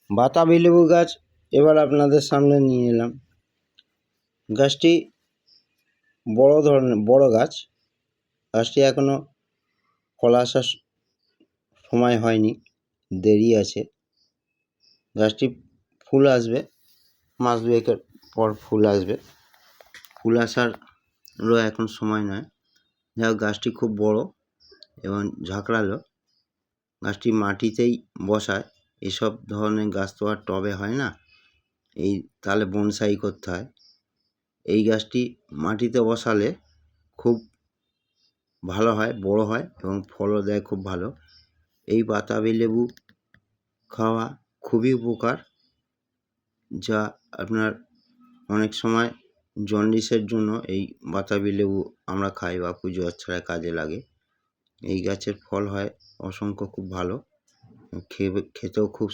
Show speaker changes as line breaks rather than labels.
বাতাবি লেবু গাছ এবার আপনাদের সামনে নিয়ে এলাম। গাছটি বড় গাছ। গাছটি এখনো ফল আসার সময় হয়নি, দেরি আছে। গাছটি ফুল আসবে, মাস দুয়েকের পর ফুল আসবে। ফুল আসারও এখন সময় নয়। যাই হোক, গাছটি খুব বড় এবং ঝাঁকড়ালো। গাছটি মাটিতেই বসায়। এসব ধরনের গাছ তো আর টবে হয় না, এই তাহলে বনসাই করতে হয়। এই গাছটি মাটিতে বসালে খুব ভালো হয়, বড় হয় এবং ফলও দেয় খুব ভালো। এই বাতাবি লেবু খাওয়া খুবই উপকার, যা আপনার অনেক সময় জন্ডিসের জন্য এই বাতাবি লেবু আমরা খাই বা পুজো আচ্ছায় কাজে লাগে। এই গাছের ফল হয় অসংখ্য, খুব ভালো, খেতেও খুব